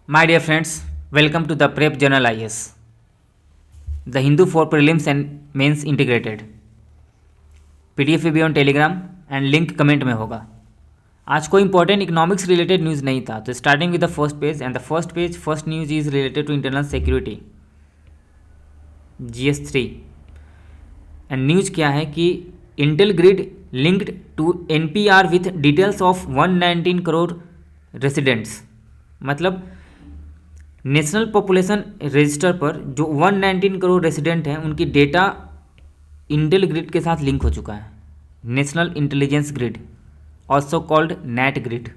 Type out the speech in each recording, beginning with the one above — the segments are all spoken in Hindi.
My dear friends, welcome to the Prep Journal IS, the Hindu for prelims and mains integrated. PDF भी on Telegram and link comment में होगा. आज कोई इंपॉर्टेंट इकोनॉमिक्स रिलेटेड न्यूज़ नहीं था, तो starting with the first page and the first news is related to internal security GS3. And news क्या है कि Intel grid linked to NPR with details of 119 crore residents. मतलब नेशनल पॉपुलेशन रजिस्टर पर जो 119 करोड़ रेसिडेंट हैं उनकी डेटा इंटेल ग्रिड के साथ लिंक हो चुका है. National intelligence grid, also called net grid.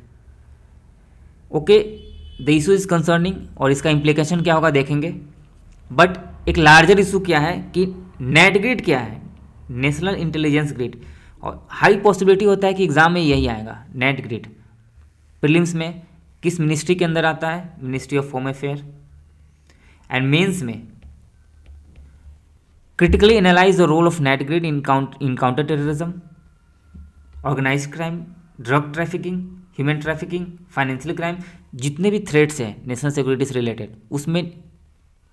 Okay, the issue is concerning और इसका इम्प्लीकेशन क्या होगा देखेंगे. बट एक लार्जर इशू क्या है कि नेट ग्रिड क्या है, नेशनल इंटेलिजेंस ग्रिड. और हाई पॉसिबिलिटी होता है कि एग्ज़ाम में यही आएगा, नेट ग्रिड. प्रीलिम्स में किस मिनिस्ट्री के अंदर आता है, ministry of home affair. And mains में critically analyze the role of net grid in counter terrorism, organized crime, drug trafficking, human trafficking, financial crime. जितने भी थ्रेट्स हैं नेशनल सिक्योरिटी से रिलेटेड उसमें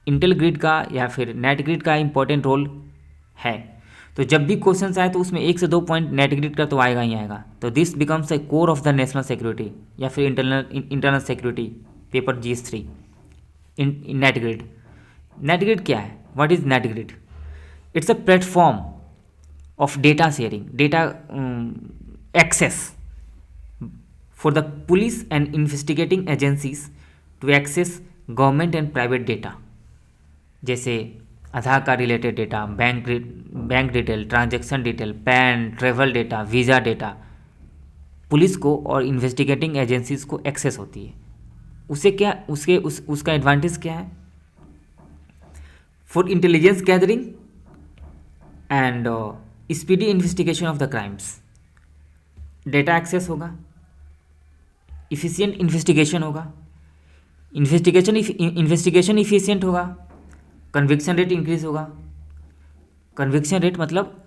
इंटेल ग्रिड का या फिर नेट ग्रिड का इंपॉर्टेंट रोल है. तो जब भी क्वेश्चन आए तो उसमें 1 से 2 पॉइंट नेट ग्रिड का तो आएगा ही आएगा. तो this becomes a core of the national security या फिर internal security paper GS3. Net grid. Net grid क्या है, what is net grid? It's a platform of data sharing, data access for the police and investigating agencies to access government and private data, जैसे Aadhaar card related data, bank detail, transaction detail, PAN, travel data, visa data police को और इन्वेस्टिगेटिंग एजेंसीज को एक्सेस होती है. उसे क्या उसका एडवांटेज क्या है? For intelligence gathering and speedy investigation of the crimes. Data access होगा, इफ़िशियंट इन्वेस्टिगेशन होगा, इन्वेस्टिगेशन इफ़िशियंट होगा, कन्विक्शन रेट इंक्रीज होगा. कन्विक्शन रेट मतलब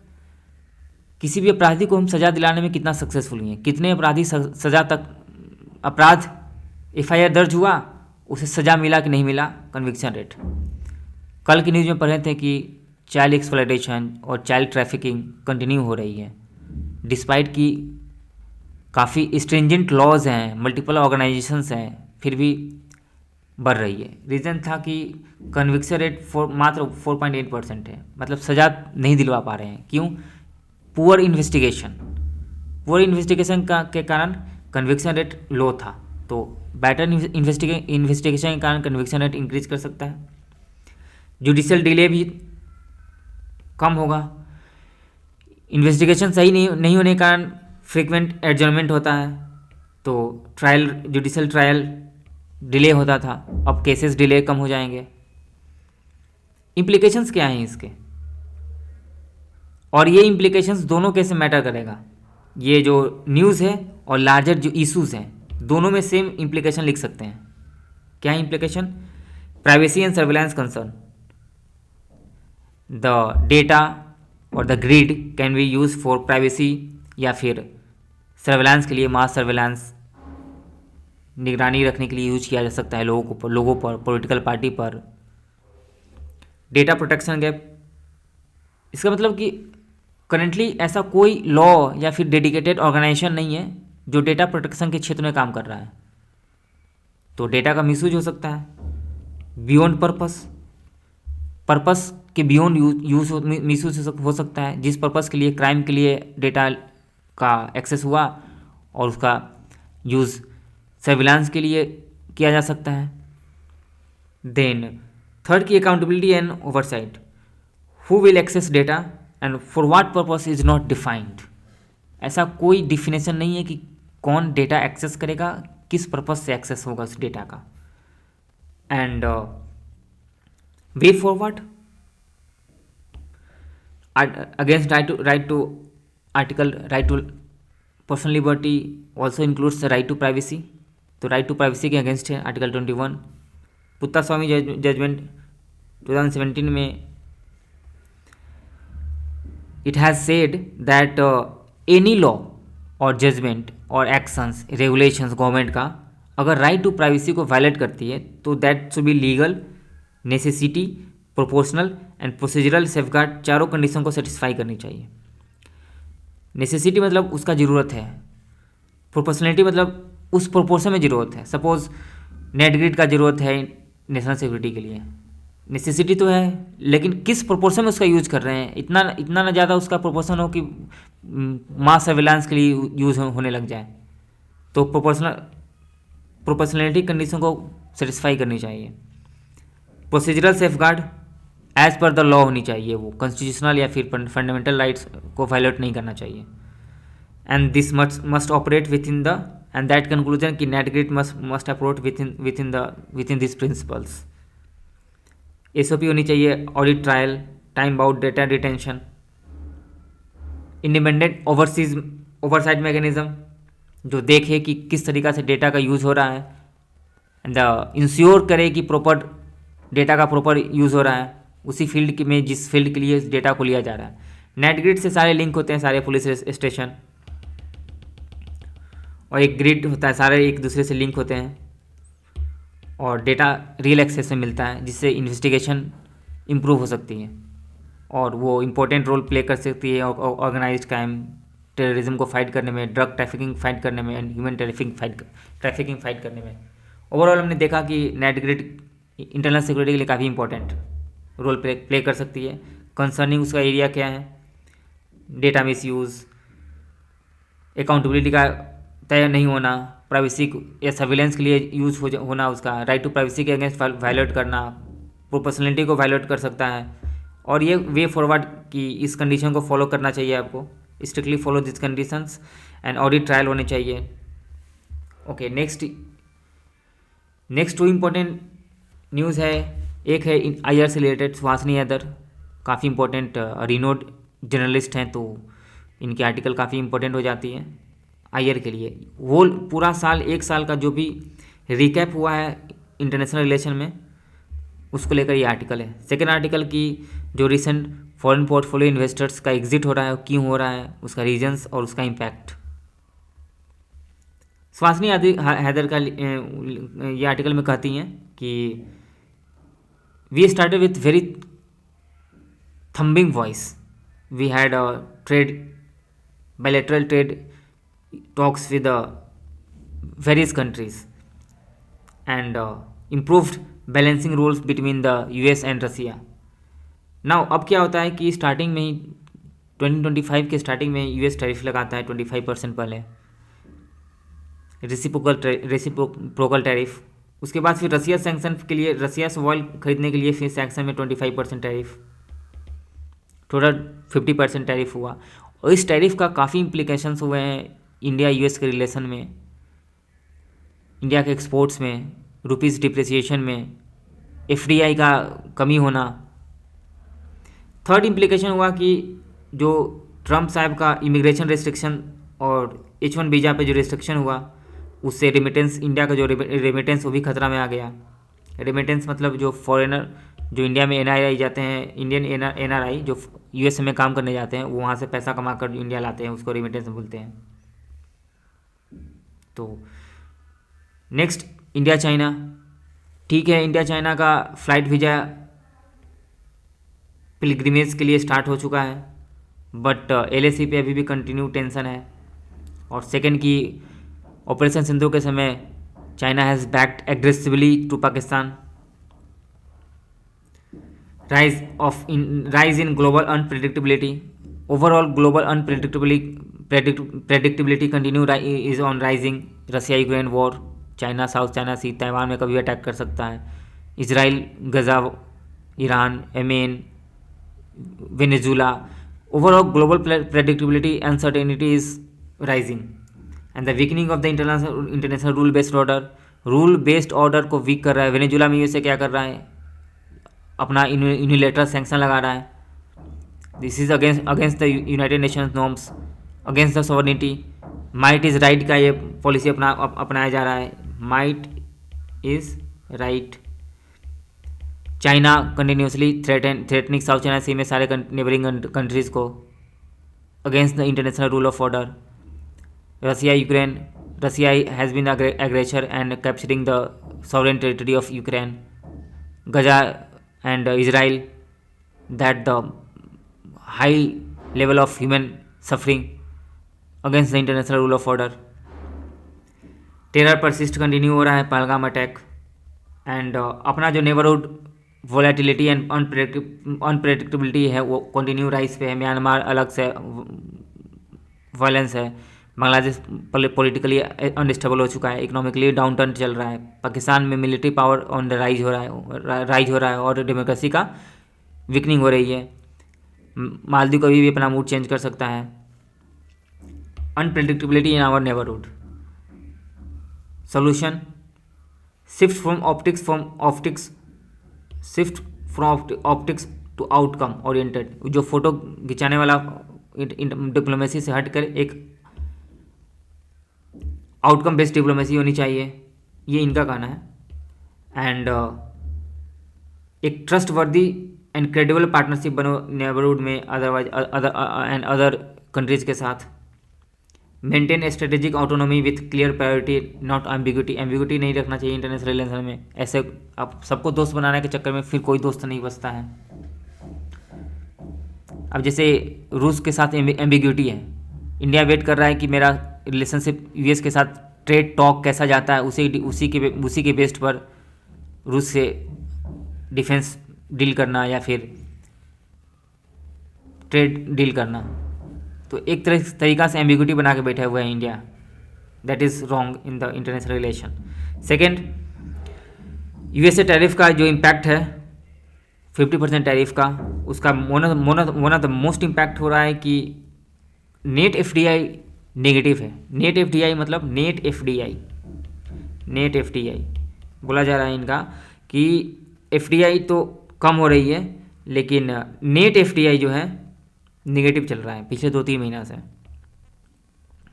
किसी भी अपराधी को हम सज़ा दिलाने में कितना सक्सेसफुल हुए हैं, कितने अपराधी सज़ा तक अपराध FIR दर्ज हुआ, उसे सज़ा मिला कि नहीं मिला, कन्विक्शन रेट. कल की न्यूज़ में पढ़े थे कि चाइल्ड एक्सप्लॉयटेशन और चाइल्ड ट्रैफिकिंग कंटिन्यू हो रही है डिस्पाइट कि काफ़ी स्ट्रिंजेंट लॉज हैं, मल्टीपल ऑर्गेनाइजेशंस हैं, फिर भी बढ़ रही है. रीज़न था कि कन्विक्शन रेट मात्र 4.8% है, मतलब सज़ा नहीं दिलवा पा रहे हैं. क्यों? पुअर इन्वेस्टिगेशन के कारण कन्विक्शन रेट लो था. तो बेटर इन्वेस्टिगेशन के कारण कन्विक्शन रेट इंक्रीज कर सकता है. जुडिशियल डिले भी कम होगा. इन्वेस्टिगेशन सही नहीं होने के कारण फ्रीक्वेंट एडजर्नमेंट होता है, तो जुडिशियल ट्रायल डिले होता था, अब केसेस डिले कम हो जाएंगे. इम्प्लीकेशंस क्या हैं इसके, और ये इम्प्लीकेशंस दोनों कैसे मैटर करेगा? ये जो न्यूज़ है और लार्जर जो इश्यूज़ हैं दोनों में सेम इम्प्लीकेशन लिख सकते हैं. क्या है implication? Privacy and surveillance concern. The data और the grid can be use for privacy या फिर सर्वेलांस के लिए, मास सर्वेलांस निगरानी रखने के लिए यूज किया जा सकता है लोगों पर, पॉलिटिकल पार्टी पर. डेटा प्रोटेक्शन गैप, इसका मतलब कि करेंटली ऐसा कोई लॉ या फिर डेडिकेटेड ऑर्गेनाइजेशन नहीं है जो डेटा प्रोटेक्शन के क्षेत्र में काम कर रहा है. तो डेटा का मिसयूज हो सकता है बियॉन्ड पर्पस के बियॉन्ड मिसयूज हो सकता है. जिस पर्पस के लिए, क्राइम के लिए डेटा का एक्सेस हुआ और उसका यूज़ सर्विलांस के लिए किया जा सकता है. देन थर्ड की accountability and oversight. Who will access data and for what purpose is not defined. ऐसा कोई डिफिनेशन नहीं है कि कौन डेटा एक्सेस करेगा, किस पर्पस से एक्सेस होगा उस डेटा का. And way forward against right to personal liberty also includes the right to privacy. तो right to privacy के अगेंस्ट है आर्टिकल 21. पुत्ता स्वामी जजमेंट 2017 में it has said that any law or judgment or actions, regulations government का अगर राइट टू प्राइवेसी को वायलेट करती है तो that should be legal, necessity, proportional and procedural safeguard, चारों कंडीशन को सेटिस्फाई करनी चाहिए। नेसेसिटी मतलब उसका ज़रूरत है, प्रोपोर्शनलिटी मतलब उस प्रोपोर्शन में ज़रूरत है। सपोज नेट ग्रिड का ज़रूरत है नेशनल सिक्योरिटी के लिए, नेसेसिटी तो है, लेकिन किस प्रोपोर्शन में उसका यूज कर रहे हैं, इतना इतना ना ज़्यादा उसका प्रोपोर्शन हो कि मास सर्विलांस के लिए यूज होने लग जाए, तो प्रोपोर्शनलिटी कंडीशन को सेटिस्फाई करनी चाहिए। Procedural safeguard as per the law होनी चाहिए, वो कॉन्स्टिट्यूशनल या फिर फंडामेंटल राइट्स को वायलेट नहीं करना चाहिए। And this must operate within the end that conclusion कि NATGRID must operate within this principles. SOP होनी चाहिए, audit trial, time bound data retention, independent oversight mechanism जो देखे कि किस तरीक़ा से डेटा का यूज़ हो रहा है, एंड इंश्योर करे कि प्रॉपर डेटा का प्रॉपर यूज़ हो रहा है उसी फील्ड में जिस फील्ड के लिए डेटा को लिया जा रहा है। नेट ग्रिड से सारे लिंक होते हैं, सारे पुलिस स्टेशन, और एक ग्रिड होता है, सारे एक दूसरे से लिंक होते हैं, और डेटा रियल एक्सेस में मिलता है जिससे इन्वेस्टिगेशन इम्प्रूव हो सकती है और वो इम्पोर्टेंट रोल प्ले कर सकती है ऑर्गेनाइज्ड क्राइम, टेररिज्म को फाइट करने में, ड्रग ट्रैफिकिंग फाइट करने में, एंड ह्यूमन ट्रैफिकिंग फाइट करने में। ओवरऑल हमने देखा कि नेट ग्रिड इंटरनल सिक्योरिटी के लिए काफ़ी इंपॉर्टेंट रोल प्ले कर सकती है। कंसर्निंग उसका एरिया क्या है, डेटा मिसयूज़, अकाउंटेबिलिटी का तय नहीं होना, प्राइवेसी या सर्विलेंस के लिए यूज़ होना, उसका राइट टू प्राइवेसी के अगेंस्ट वायलेट करना, प्रोपोर्शनलिटी को वायलेट कर सकता है, और ये वे फॉरवर्ड कि इस कंडीशन को फॉलो करना चाहिए आपको, strictly follow this conditions, and audit trial होने चाहिए। Okay, next two important news है, एक है आईआर से रिलेटेड, सुहासिनी हैदर काफ़ी इंपॉर्टेंट रिनोड जर्नलिस्ट हैं, तो इनकी आर्टिकल काफ़ी इंपॉर्टेंट हो जाती है आईआर के लिए। वो पूरा साल, एक साल का जो भी रिकैप हुआ है इंटरनेशनल रिलेशन में, उसको लेकर ये आर्टिकल है। सेकेंड आर्टिकल की जो रिसेंट फॉरेन पोर्टफोलियो इन्वेस्टर्स का एग्जिट हो रहा है, क्यों हो रहा है, उसका रीजंस और उसका इम्पैक्ट। सुहासिनी हैदर का ये आर्टिकल में कहती हैं कि we started with very thumbing voice, we had a trade bilateral trade talks with various countries and improved balancing roles between the US and Russia. Now अब क्या होता है कि स्टार्टिंग में ही 2025 के स्टार्टिंग में यूएस टैरिफ लगाता है 25% पहले, रेसिप्रोकल टैरिफ। उसके बाद फिर रसिया सैंक्शन के लिए, रसिया से ऑयल खरीदने के लिए फिर सैंक्शन में 25% टैरिफ, टोटल 50% टैरिफ हुआ। और इस टैरिफ का काफ़ी इम्प्लीकेशंस हुए हैं इंडिया यूएस के रिलेशन में, इंडिया के एक्सपोर्ट्स में, रुपीज़ डिप्रिसिएशन में, एफडीआई का कमी होना। थर्ड इम्प्लीकेशन हुआ कि जो ट्रम्प साहब का इमिग्रेशन रेस्ट्रिक्शन और H1 वीज़ा पे जो रेस्ट्रिक्शन हुआ, उससे रेमिटेंस, इंडिया का जो रेमिटेंस वो भी खतरा में आ गया। रेमिटेंस मतलब जो फॉरेनर जो इंडिया में एनआरआई जाते हैं, इंडियन एनआरआई जो यूएस में काम करने जाते हैं, वो वहाँ से पैसा कमा कर इंडिया लाते हैं, उसको रेमिटेंस बोलते हैं। तो नेक्स्ट इंडिया चाइना, ठीक है, इंडिया चाइना का फ़्लाइट वीज़ा पिलग्रिमेज के लिए स्टार्ट हो चुका है, बट LAC पे अभी भी कंटिन्यू टेंशन है। और सेकेंड की ऑपरेशन सिंधु के समय China has backed aggressively to Pakistan. rise in global unpredictability, overall global predictability continue is on rising। Russia Ukraine war, China South China Sea, Taiwan में कभी अटैक कर सकता है, Israel Gaza, Iran, Yemen, Venezuela. Overall global predictability uncertainty is rising and the weakening of the international rule based order को वीक कर रहा है। वेनेजुला में यूएसए क्या कर रहा है, अपना यूनिलेटरल सैंक्शन लगा रहा है। This is against the United Nations norms, against the sovereignty. Might is right का ये पॉलिसी अपनाया जा रहा है, might is right. China continuously threatening South China Sea में सारे नेबरिंग कंट्रीज़ को, against the international rule of order. Russia Ukraine Russia has been aggressor and capturing the sovereign territory of Ukraine, Gaza and Israel, that the high level of human suffering against the international rule of order. Terror persist continue हो रहा है, पहलगाम अटैक, एंड अपना जो नेबरहुड वोलेटिलिटी एंड अनप्रेडिक्टेबिलिटी है वो कंटिन्यू राइज पे है। म्यांमार अलग से वायलेंस है, बांग्लादेश पॉलिटिकली अनस्टेबल हो चुका है, इकोनॉमिकली डाउन टर्न चल रहा है, पाकिस्तान में military power on the rise हो रहा है और डेमोक्रेसी का वीकनिंग हो रही है। मालदीव कभी भी अपना मूड चेंज कर सकता है। Unpredictability in our neighbourhood. Solution, shift from optics to outcome oriented. जो फोटो खिंचाने वाला डिप्लोमेसी से हटकर एक आउटकम बेस्ड डिप्लोमेसी होनी चाहिए, ये इनका कहना है। एंड एक ट्रस्ट वर्दी एंड क्रेडिबल पार्टनरशिप बनो नेबरहुड में अदर कंट्रीज के साथ। Maintain strategic autonomy with clear priority, not ambiguity नहीं रखना चाहिए इंटरनेशनल रिलेशन में। ऐसे अब सबको दोस्त बनाने के चक्कर में फिर कोई दोस्त नहीं बचता है। अब जैसे रूस के साथ एम्बिग्यूटी है, इंडिया वेट कर रहा है कि मेरा रिलेशनशिप यूएस के साथ ट्रेड टॉक कैसा जाता है, उसी के बेस्ड पर रूस से डिफेंस डील करना या फिर ट्रेड डील करना। तो एक तरीका से एम्बिग्यूटी बना के बैठा हुआ है India, that is wrong in the international relation. Second, USA tariff का जो इम्पैक्ट है 50% टैरिफ का, उसका one of the most impact हो रहा है कि नेट एफडीआई नेगेटिव है। नेट एफडीआई मतलब नेट एफडीआई बोला जा रहा है इनका कि एफडीआई तो कम हो रही है, लेकिन नेट एफडीआई जो है नेगेटिव चल रहा है। पिछले 2-3 महीना से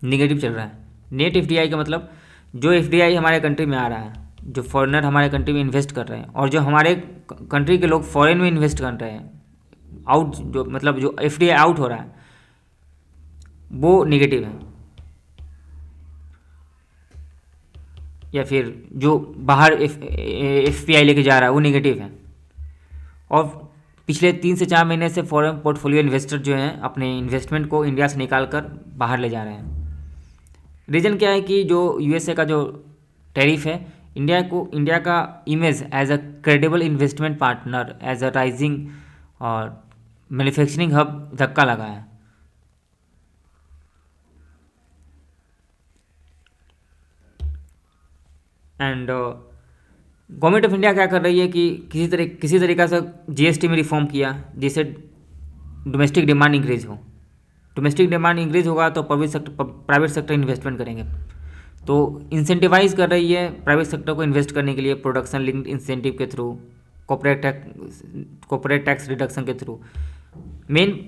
नेगेटिव चल रहा है। नेट एफडीआई का मतलब जो एफडीआई हमारे कंट्री में आ रहा है, जो फॉरेनर हमारे कंट्री में इन्वेस्ट कर रहे हैं और जो हमारे कंट्री के लोग फॉरेन में इन्वेस्ट कर रहे हैं, आउट जो मतलब जो एफडीआई आउट हो रहा है वो नेगेटिव है। या फिर जो बाहर एफपीआई लेके जा रहा है वो नेगेटिव है। और पिछले 3 से 4 महीने से फॉरेन पोर्टफोलियो इन्वेस्टर जो हैं अपने इन्वेस्टमेंट को इंडिया से निकाल कर बाहर ले जा रहे हैं। रीज़न क्या है कि जो यूएसए का जो टैरिफ है इंडिया का image as a credible investment partner, as a rising और मैन्युफैक्चरिंग हब धक्का लगा है। एंड गवर्नमेंट ऑफ इंडिया क्या कर रही है कि किसी तरीका से जीएसटी में रिफॉर्म किया जिससे डोमेस्टिक डिमांड इंक्रीज हो। डोमेस्टिक डिमांड इंक्रीज होगा तो प्राइवेट सेक्टर इन्वेस्टमेंट करेंगे, तो इंसेंटिवाइज कर रही है प्राइवेट सेक्टर को इन्वेस्ट करने के लिए प्रोडक्शन लिंक्ड इंसेंटिव के थ्रू, कॉर्पोरेट टैक्स रिडक्शन के थ्रू। मेन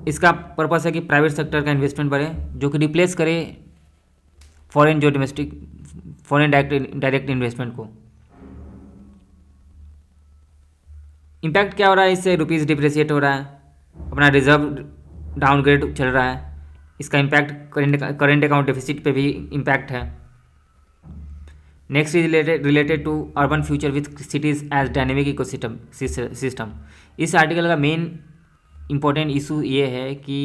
इसका पर्पस है कि प्राइवेट सेक्टर का इन्वेस्टमेंट बढ़े, जो कि रिप्लेस करे फॉरेन डायरेक्ट इन्वेस्टमेंट को। इम्पैक्ट क्या हो रहा है इससे? रुपीज़ डिप्रिसिएट हो रहा है, अपना रिजर्व डाउनग्रेड चल रहा है। इसका इम्पैक्ट करेंट अकाउंट डेफिसिट पे भी इम्पैक्ट है। Next is related to urban future with cities as dynamic ecosystem. इस आर्टिकल का मेन इम्पोर्टेंट इशू ये है कि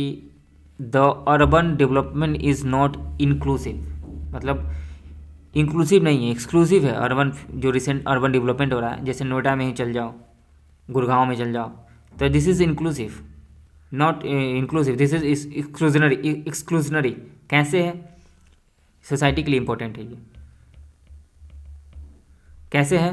the urban development is not inclusive, मतलब इंक्लूसिव नहीं है, एक्सक्लूसिव है। अर्बन जो रिसेंट अर्बन डेवलपमेंट हो रहा है, जैसे नोएडा में ही चल जाओ, गुड़गांव में चल जाओ, तो this is inclusive, not inclusive, this is exclusionary. कैसे है? सोसाइटी के लिए इम्पोर्टेंट है ये। कैसे है?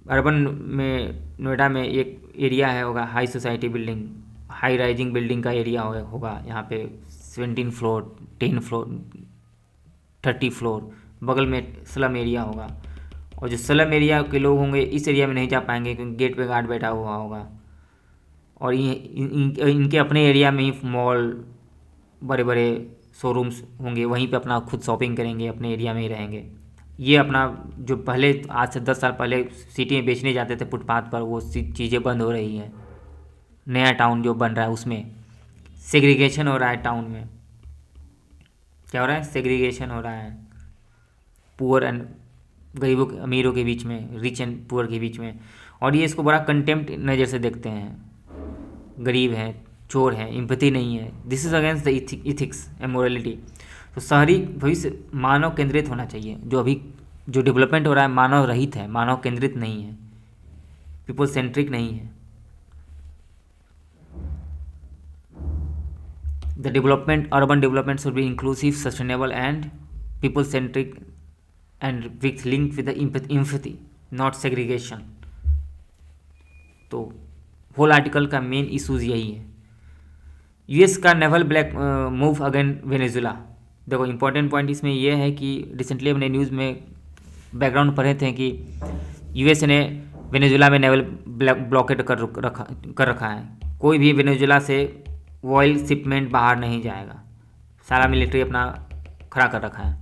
अर्बन में नोएडा में एक एरिया है होगा high society building, high rising building का एरिया होगा। यहाँ पे 17 फ्लोर, 10 फ्लोर, 30 फ्लोर, बगल में स्लम एरिया होगा। और जो स्लम एरिया के लोग होंगे इस एरिया में नहीं जा पाएंगे क्योंकि गेट पे गार्ड बैठा हुआ होगा। और इनके अपने एरिया में ही मॉल, बड़े बड़े शोरूम्स होंगे, वहीं पे अपना खुद शॉपिंग करेंगे, अपने एरिया में ही रहेंगे। ये अपना जो पहले आज से 10 साल पहले सिटी में बेचने जाते थे फुटपाथ पर, वो चीज़ें बंद हो रही हैं। नया टाउन जो बन रहा है उसमें सेग्रीगेशन हो रहा है टाउन में। क्या हो रहा है, सेग्रीगेशन हो रहा है, पुअर एंड गरीबों अमीरों के बीच में, रिच एंड पुअर के बीच में। और ये इसको बड़ा कंटेम्प्ट नज़र से देखते हैं, गरीब हैं, चोर हैं, इम्पैथी नहीं है। This is against the ethics and morality. तो शहरी भविष्य मानव केंद्रित होना चाहिए। जो डेवलपमेंट हो रहा है मानव रहित है, मानव केंद्रित नहीं है, पीपल सेंट्रिक नहीं है। The development, urban development should be inclusive, sustainable and people centric and with link with the empathy, not segregation. तो होल आर्टिकल का मेन इशूज़ यही है। यूएस का naval black move again Venezuela. देखो इंपॉर्टेंट पॉइंट इसमें यह है कि रिसेंटली हमने न्यूज़ में बैकग्राउंड पढ़े थे कि यूएस ने वेनेजुला में नेवल ब्लॉकेट कर रखा है। कोई भी वेनेजुला से ऑयल शिपमेंट बाहर नहीं जाएगा, सारा मिलिट्री अपना खड़ा कर रखा है।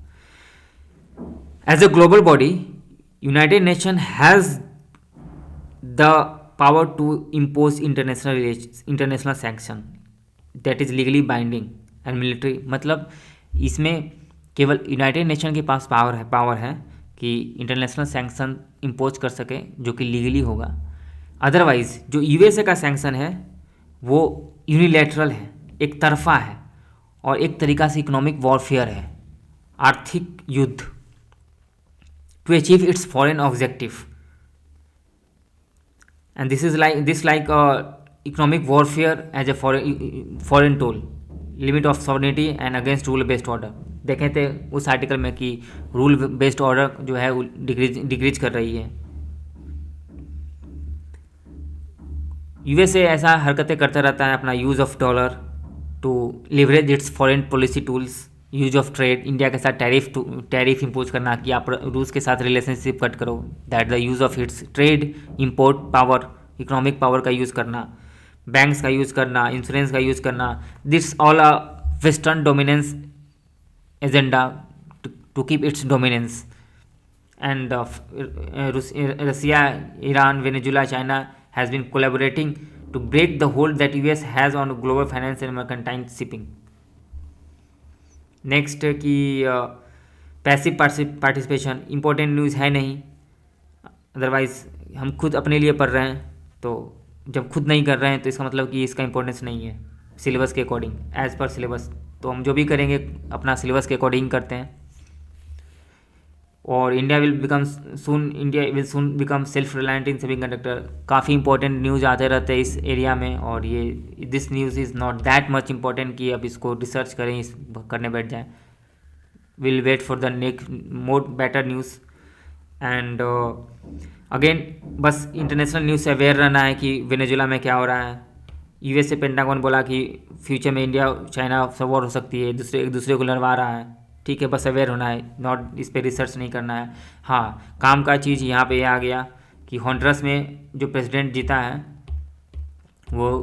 As a global body, United Nation has the power to impose international sanction that is legally binding and military. मतलब इसमें केवल यूनाइटेड नेशन के पास पावर है कि इंटरनेशनल सैंक्शन इम्पोज कर सके जो कि लीगली होगा। अदरवाइज़ जो यूएसए का सैंक्शन है वो यूनिलैटरल है, एक तरफा है, और एक तरीका से इकोनॉमिक वॉरफेयर है, आर्थिक युद्ध, to achieve its foreign objective. And this like economic warfare as a foreign tool, limit of sovereignty and against rule based order। देखे थे उस आर्टिकल में कि रूल बेस्ड ऑर्डर जो है वो डिक्रीज कर रही है। यूएसए ऐसा हरकतें करता रहता है, अपना use of dollar to leverage its foreign policy tools, use of trade, India के साथ टैरिफ इम्पोज करना कि आप रूस के साथ रिलेशनशिप कट करो, that the use of its trade, import power, economic power का यूज़ करना, बैंक्स का यूज़ करना, इंश्योरेंस का यूज़ करना। This all a western dominance agenda to keep its dominance. And Russia, Iran, Venezuela, China has been collaborating to break the hold that US has on global finance and mercantile shipping. Next कि पैसिव पार्टिसिपेशन, इंपॉर्टेंट न्यूज़ है नहीं, अदरवाइज़ हम खुद अपने लिए पढ़ रहे हैं, तो जब खुद नहीं कर रहे हैं तो इसका मतलब कि इसका इंपॉर्टेंस नहीं है सिलेबस के अकॉर्डिंग, एज़ पर सिलेबस। तो हम जो भी करेंगे अपना सिलेबस के अकॉर्डिंग करते हैं। और India will soon become self reliant in semiconductor. काफ़ी इंपॉर्टेंट न्यूज़ आते रहते हैं इस एरिया में, और ये this news is not that much important कि अब इसको रिसर्च करें, इस करने बैठ जाएँ। Will wait for the next more better news. And again बस इंटरनेशनल न्यूज़ से अवेयर रहना है कि वेनेजुला में क्या हो रहा है। यूएसए पेंटागन बोला कि फ्यूचर में इंडिया चाइना सब वॉर हो सकती है, एक दूसरे को लड़वा रहा है। ठीक है, बस अवेयर होना है, नॉट इस पर रिसर्च नहीं करना है। हाँ, काम का चीज़ यहाँ पे आ गया कि हॉन्डुरस में जो प्रेसिडेंट जीता है वो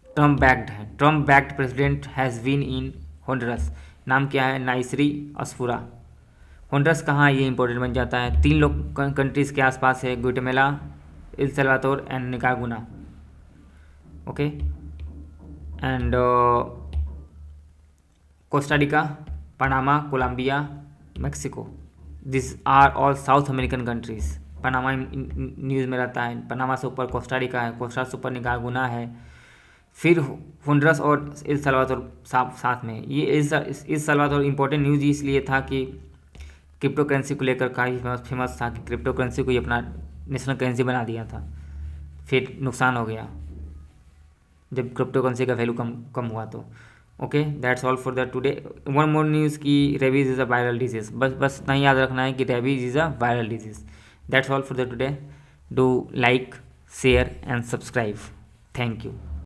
ट्रम्प बैक्ड है। Trump backed president has been in Honduras. नाम क्या है? नाइसरी अस्फुरा। हॉन्डुरस कहाँ, ये इंपॉर्टेंट बन जाता है। 3 लोग कंट्रीज़ के आसपास है, Guatemala, El Salvador and Nicaragua. Okay, and Costa Rica, Panama, Colombia, Mexico, this are all South American countries. Panama news में रहता है, पनामा से ऊपर कोस्टा रिका है, कोस्टा से ऊपर निकारागुआ है, फिर हॉन्डुरस और एल साल्वाडोर साथ में। ये एल साल्वाडोर इंपॉर्टेंट न्यूज़ इसलिए था कि क्रिप्टो करेंसी को लेकर काफ़ी फेमस था कि क्रिप्टो करेंसी को ही अपना नेशनल करेंसी बना दिया था, फिर नुकसान हो गया जब क्रिप्टो करेंसी का वैल्यू कम हुआ। तो okay, that's all for the today. One more news की rabies is a viral disease. बस नहीं याद रखना है कि rabies is a viral disease. That's all for the today. Do like, share and subscribe. Thank you.